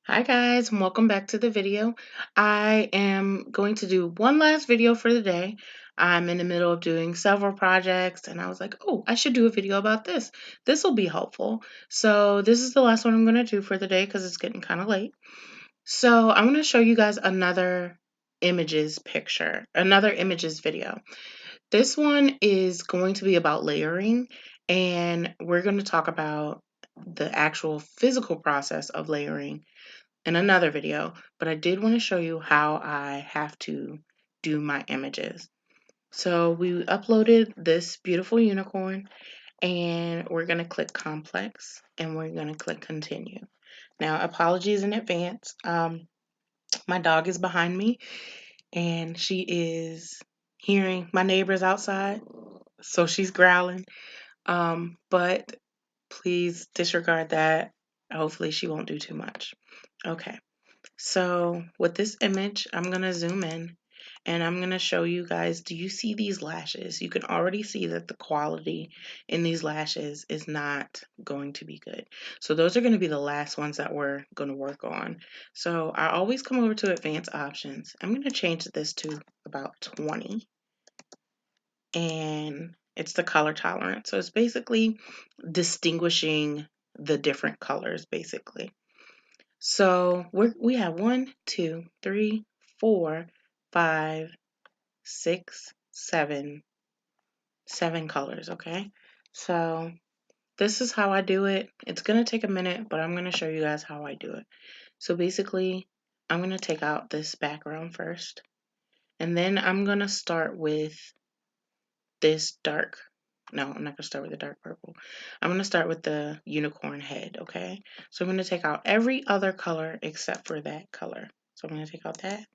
Hi guys, and welcome back to the video. I am going to do one last video for the day. I'm in the middle of doing several projects and I was like, oh, I should do a video about this. This will be helpful. So this is the last one I'm going to do for the day because it's getting kind of late. So I'm going to show you guys another images video. This one is going to be about layering, and we're going to talk about the actual physical process of layering in another video, but I did want to show you how I have to do my images. So we uploaded this beautiful unicorn and we're going to click complex and we're going to click continue. Now, apologies in advance. My dog is behind me and she is hearing my neighbors outside, so she's growling. But please disregard that. Hopefully she won't do too much. Okay. So with this image, I'm going to zoom in and I'm going to show you guys, do you see these lashes? You can already see that the quality in these lashes is not going to be good. So those are going to be the last ones that we're going to work on. So I always come over to advanced options. I'm going to change this to about 20 and it's the color tolerance. So it's basically distinguishing the different colors basically. So we have 1, 2, 3, 4, 5, 6, 7, 7 colors, okay? So this is how I do it. It's going to take a minute, but I'm going to show you guys how I do it. So basically, I'm going to take out this background first, and then I'm going to start with this dark. No, I'm not going to start with the dark purple. I'm going to start with the unicorn head, okay? So I'm going to take out every other color except for that color. So I'm going to take out that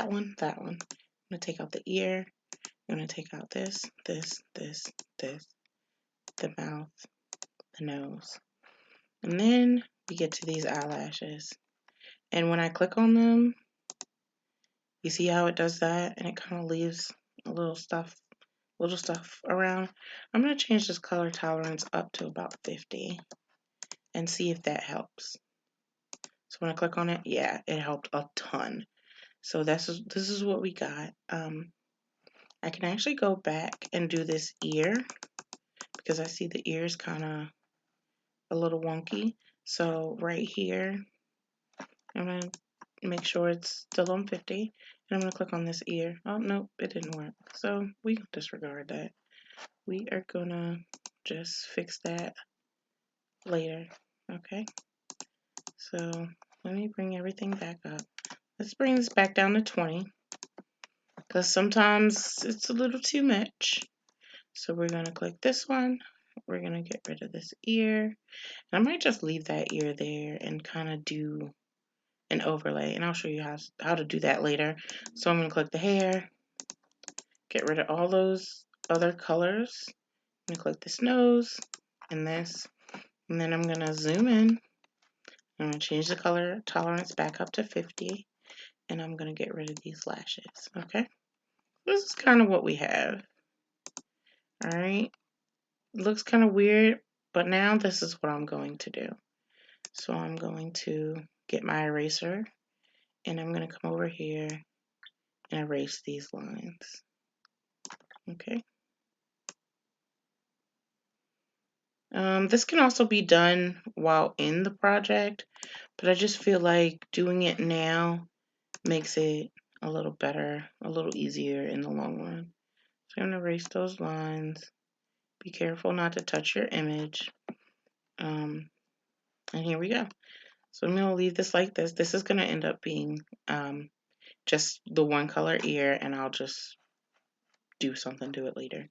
one, that one. I'm going to take out the ear. I'm going to take out this, the mouth, the nose. And then we get to these eyelashes. And when I click on them, you see how it does that? And it kind of leaves a little stuff around. I'm going to change this color tolerance up to about 50 and see if that helps. So when I click on it, yeah, it helped a ton. So this is what we got. I can actually go back and do this ear because I see the ear is kind of a little wonky. So right here, I'm going to make sure it's still on 50. And I'm going to click on this ear. Oh, nope, it didn't work. So we can disregard that. We are going to just fix that later. Okay. So let me bring everything back up. Let's bring this back down to 20 because sometimes it's a little too much. So we're going to click this one. We're going to get rid of this ear. And I might just leave that ear there and kind of do an overlay. And I'll show you how to do that later. So I'm going to click the hair, get rid of all those other colors. I'm going to click this nose and this. And then I'm going to zoom in. I'm going to change the color tolerance back up to 50. And I'm going to get rid of these lashes. Okay. This is kind of what we have. All right. It looks kind of weird, but now this is what I'm going to do. So I'm going to get my eraser and I'm going to come over here and erase these lines. Okay. This can also be done while in the project, but I just feel like doing it now makes it a little better, a little easier in the long run. So I'm going to erase those lines. Be careful not to touch your image. And here we go. So I'm going to leave this like this. This is going to end up being just the one color ear, and I'll just do something to it later.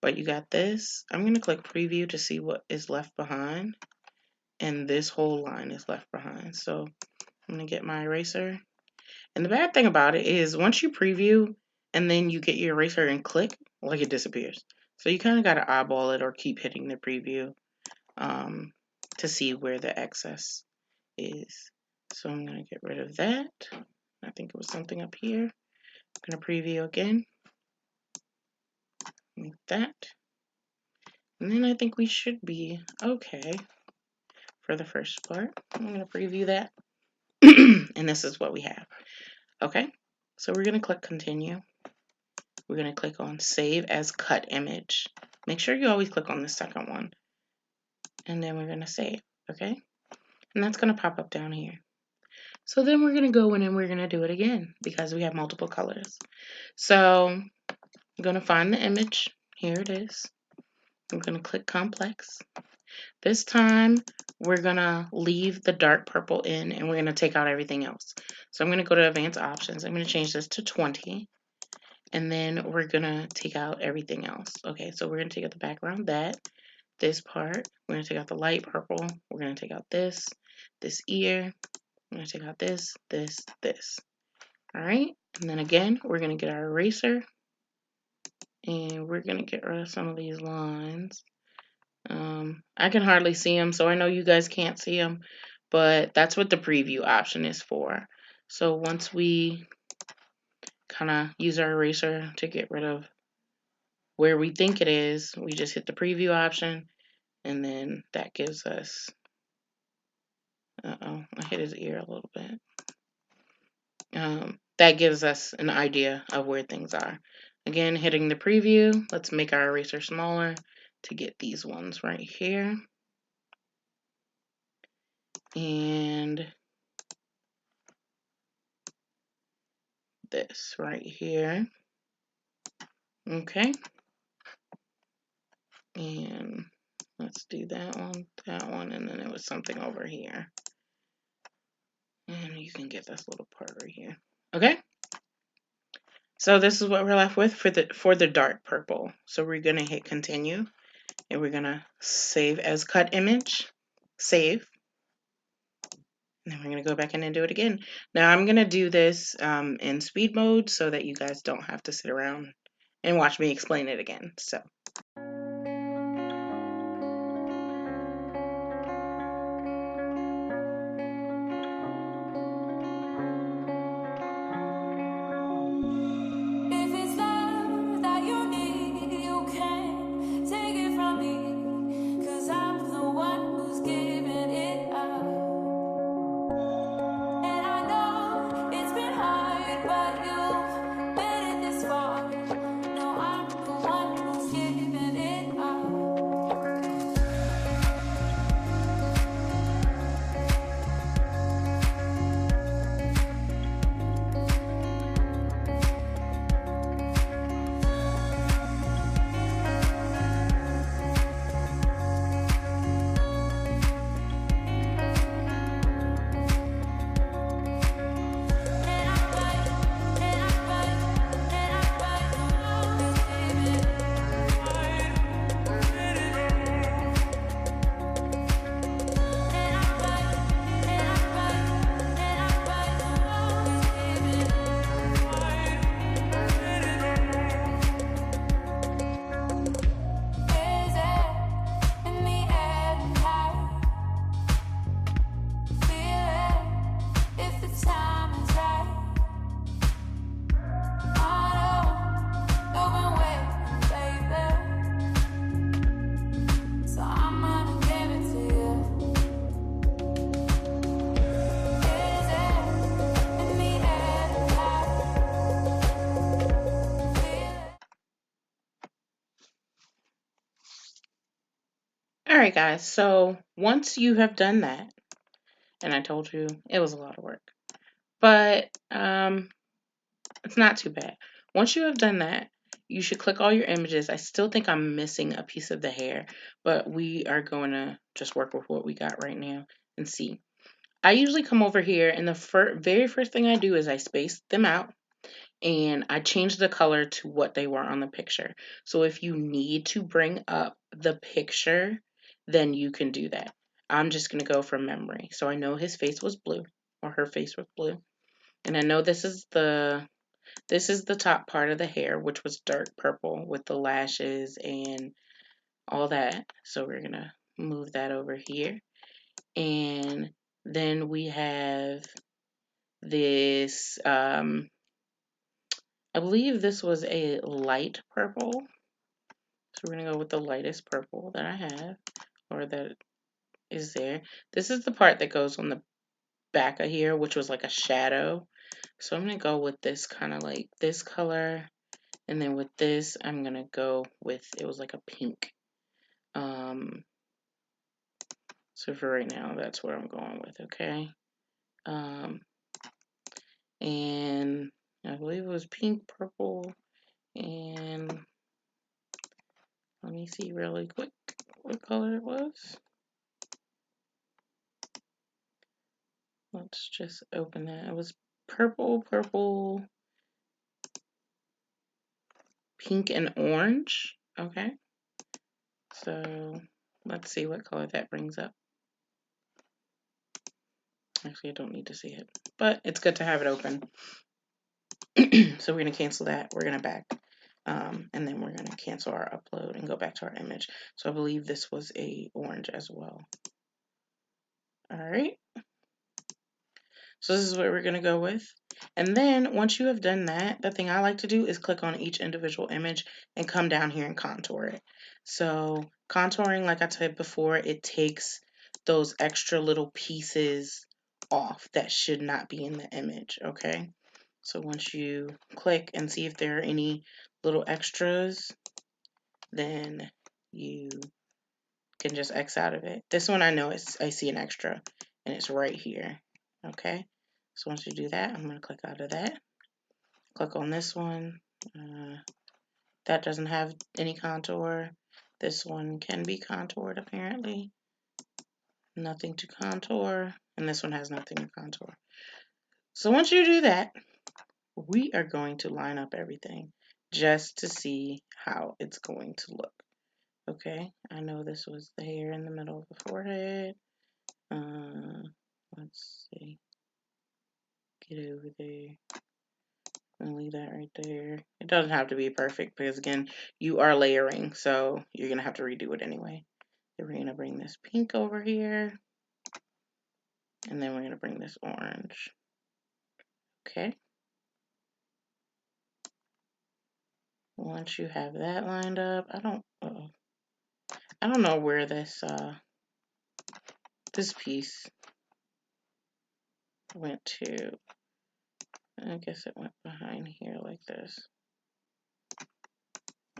But you got this. I'm going to click preview to see what is left behind. And this whole line is left behind. So I'm going to get my eraser. And the bad thing about it is once you preview and then you get your eraser and click, like it disappears. So you kind of got to eyeball it or keep hitting the preview to see where the excess is. So I'm going to get rid of that. I think it was something up here. I'm going to preview again. Like that. And then I think we should be okay for the first part. I'm going to preview that. And this is what we have. Okay, so we're going to click continue. We're going to click on save as cut image. Make sure you always click on the second one. And then we're going to save. Okay, and that's going to pop up down here. So then we're going to go in and we're going to do it again because we have multiple colors. So I'm going to find the image. Here it is. I'm going to click complex. This time we're going to leave the dark purple in and we're going to take out everything else. So I'm going to go to advanced options. I'm going to change this to 20 and then we're going to take out everything else. Okay, so we're going to take out the background, this part. We're going to take out the light purple. We're going to take out this ear. I'm going to take out this. All right, and then again, we're going to get our eraser and we're going to get rid of some of these lines. I can hardly see them, so I know you guys can't see them, but that's what the preview option is for. So once we kind of use our eraser to get rid of where we think it is, we just hit the preview option, and then that gives us, I hit his ear a little bit. That gives us an idea of where things are. Again, hitting the preview, let's make our eraser smaller to get these ones right here. And this right here. Okay. And let's do that one, and then it was something over here. And you can get this little part right here. Okay. So this is what we're left with for the dark purple. So we're gonna hit continue, and we're gonna save as cut image, save. And then we're gonna go back in and do it again. Now I'm gonna do this in speed mode so that you guys don't have to sit around and watch me explain it again. So. Alright guys, so once you have done that, and I told you it was a lot of work, but it's not too bad. Once you have done that, you should click all your images. I still think I'm missing a piece of the hair, but we are going to just work with what we got right now and see. I usually come over here and the very first thing I do is I space them out and I change the color to what they were on the picture. So if you need to bring up the picture, then you can do that. I'm just going to go from memory. So I know his face was blue, or her face was blue. And I know this is the top part of the hair, which was dark purple with the lashes and all that. So we're going to move that over here. And then we have this, I believe this was a light purple. So we're going to go with the lightest purple that I have, or that is there. This is the part that goes on the back of here, which was like a shadow. So I'm going to go with this kind of like this color. And then with this, I'm going to go with, it was like a pink. So for right now, that's what I'm going with, okay? And I believe it was pink, purple, and let me see really quick what color it was. Let's just open that. It was purple, pink, and orange. Okay. So let's see what color that brings up. Actually, I don't need to see it, but it's good to have it open. So we're going to cancel that. We're going to back. And then we're going to cancel our upload and go back to our image. So I believe this was a orange as well. All right. So this is what we're going to go with. And then once you have done that, the thing I like to do is click on each individual image and come down here and contour it. So contouring, like I said before, it takes those extra little pieces off that should not be in the image, okay? So once you click and see if there are any little extras, then you can just X out of it. This one I know I see an extra and it's right here, okay? So once you do that, I'm going to click out of that. Click on this one. That doesn't have any contour. This one can be contoured apparently. Nothing to contour. And this one has nothing to contour. So once you do that, we are going to line up everything just to see how it's going to look. Okay, I know this was the hair in the middle of the forehead. Let's see. Get over there. And leave that right there. It doesn't have to be perfect because, again, you are layering, so you're going to have to redo it anyway. Then we're going to bring this pink over here. And then we're going to bring this orange. Okay. Once you have that lined up, I don't know where this piece went to. I guess it went behind here like this.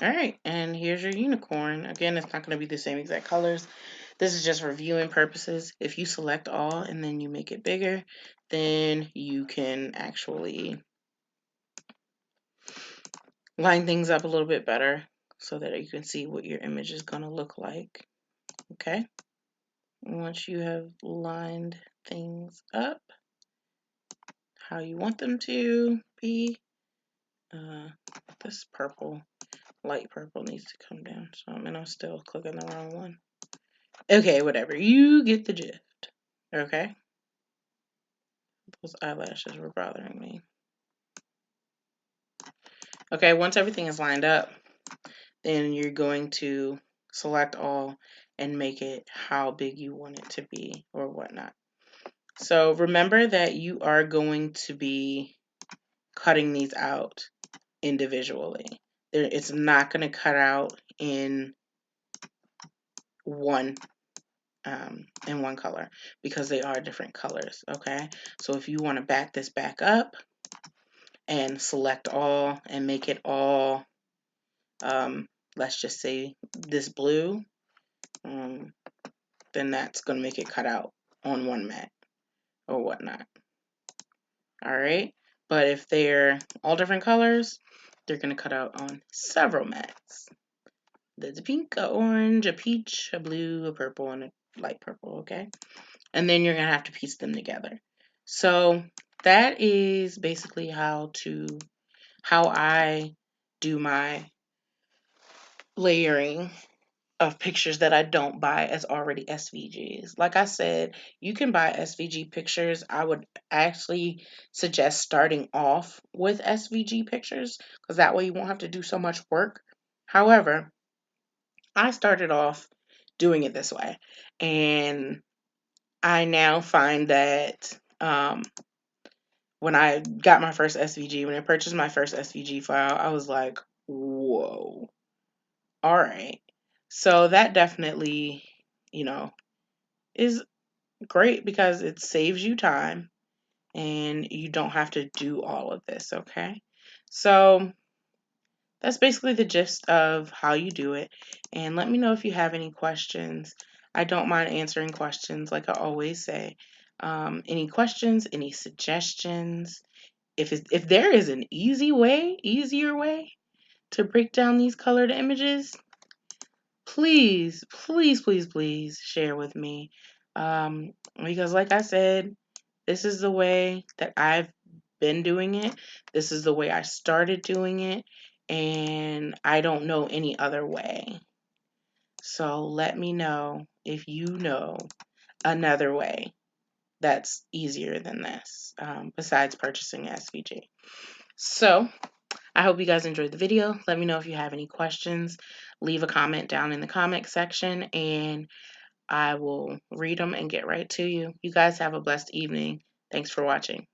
All right, and here's your unicorn. Again, it's not going to be the same exact colors. This is just for viewing purposes. If you select all and then you make it bigger, then you can actually line things up a little bit better so that you can see what your image is going to look like. Okay. Once you have lined things up how you want them to be, this purple, light purple needs to come down. So I'm still clicking the wrong one. Okay, whatever. You get the gist. Okay. Those eyelashes were bothering me. Okay, once everything is lined up, then you're going to select all and make it how big you want it to be or whatnot. So remember that you are going to be cutting these out individually. It's not going to cut out in one color because they are different colors. Okay, so if you want to back this back up and select all and make it all, let's just say this blue, then that's going to make it cut out on one mat or whatnot. All right, but if they're all different colors, they're going to cut out on several mats. There's a pink, a orange, a peach, a blue, a purple, and a light purple, okay? And then you're going to have to piece them together. So that is basically how I do my layering of pictures that I don't buy as already SVGs. Like I said, you can buy SVG pictures. I would actually suggest starting off with SVG pictures because that way you won't have to do so much work. However, I started off doing it this way, and I now find that when I got my first SVG, when I purchased my first SVG file, I was like, whoa, all right. So that definitely, is great because it saves you time and you don't have to do all of this, okay? So that's basically the gist of how you do it. And let me know if you have any questions. I don't mind answering questions, like I always say. Any questions, any suggestions? If there is an easier way to break down these colored images, please, please, please, please share with me. Because like I said, this is the way that I've been doing it. This is the way I started doing it. And I don't know any other way. So let me know if you know another way that's easier than this, besides purchasing SVG. So I hope you guys enjoyed the video. Let me know if you have any questions. Leave a comment down in the comment section and I will read them and get right to you. You guys have a blessed evening. Thanks for watching.